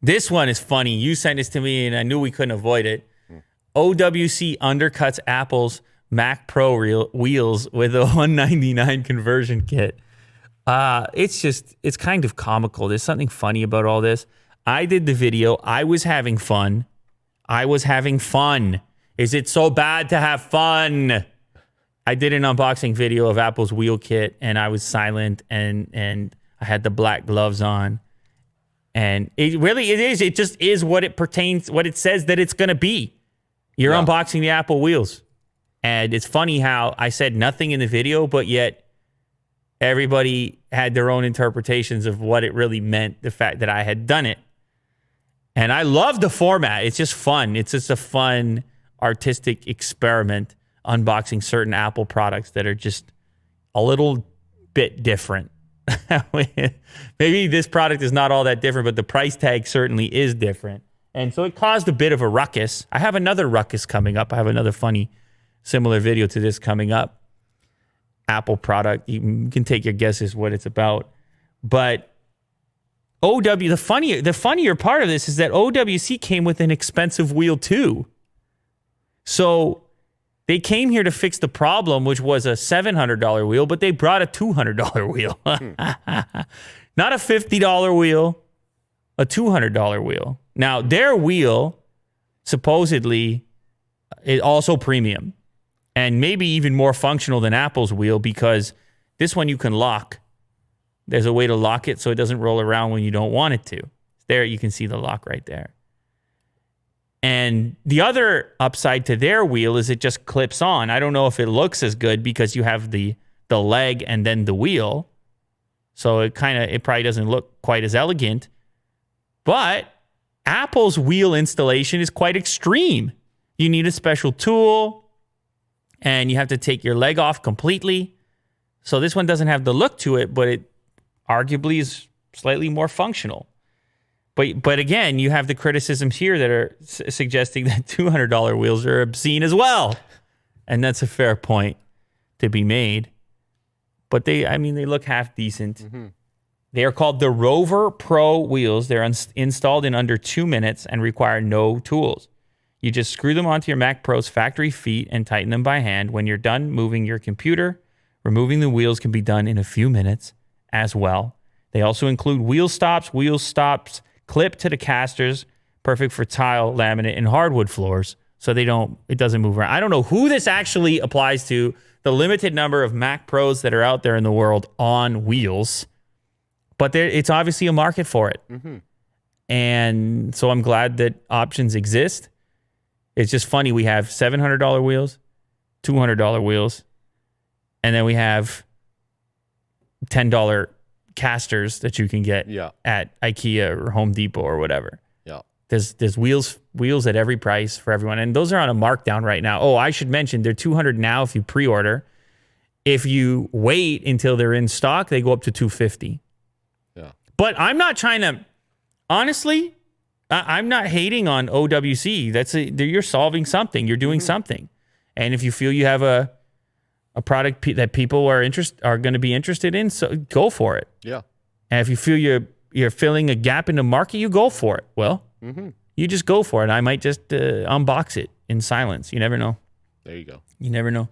This one is funny. You sent this to me, and I knew we couldn't avoid it. OWC undercuts Apple's Mac Pro wheels with a $199 conversion kit. It's kind of comical. There's something funny about all this. I did the video. I was having fun. Is it so bad to have fun? I did an unboxing video of Apple's wheel kit, and I was silent, and I had the black gloves on. And it just is what it pertains, what it says that it's going to be. You're unboxing the Apple wheels. And it's funny how I said nothing in the video, but yet everybody had their own interpretations of what it really meant, the fact that I had done it. And I love the format. It's just fun. It's just a fun artistic experiment unboxing certain Apple products that are just a little bit different. Maybe this product is not all that different, but the price tag certainly is different. And so it caused a bit of a ruckus. I have another ruckus coming up. I have another funny, similar video to this coming up. Apple product. You can take your guesses what it's about. But the funnier part of this is that OWC came with an expensive wheel too. So they came here to fix the problem, which was a $700 wheel, but they brought a $200 wheel. Not a $50 wheel, a $200 wheel. Now, their wheel supposedly is also premium and maybe even more functional than Apple's wheel, because this one you can lock. There's a way to lock it so it doesn't roll around when you don't want it to. There, you can see the lock right there. And the other upside to their wheel is it just clips on. I don't know if it looks as good because you have the leg and then the wheel. So it probably doesn't look quite as elegant. But Apple's wheel installation is quite extreme. You need a special tool and you have to take your leg off completely. So this one doesn't have the look to it, but it arguably is slightly more functional. But again, you have the criticisms here that are suggesting that $200 wheels are obscene as well. And that's a fair point to be made. But they look half decent. Mm-hmm. They are called the Rover Pro wheels. They're installed in under 2 minutes and require no tools. You just screw them onto your Mac Pro's factory feet and tighten them by hand. When you're done moving your computer, removing the wheels can be done in a few minutes as well. They also include wheel stops clip to the casters, perfect for tile, laminate, and hardwood floors, so it doesn't move around. I don't know who this actually applies to, the limited number of Mac Pros that are out there in the world on wheels, but it's obviously a market for it. Mm-hmm. And so I'm glad that options exist. It's just funny, we have $700 wheels, $200 wheels, and then we have $10 casters that you can get at IKEA or Home Depot or whatever. Yeah. There's wheels at every price for everyone. And those are on a markdown right now. Oh, I should mention they're $200 now if you pre-order. If you wait until they're in stock, they go up to $250. Yeah. But I'm not trying to, honestly, I'm not hating on OWC. You're solving something. You're doing something. And if you feel you have a product that people are going to be interested in, so go for it. Yeah. And if you feel you're filling a gap in the market, you go for it. Well, you just go for it. I might just unbox it in silence. You never know. There you go. You never know.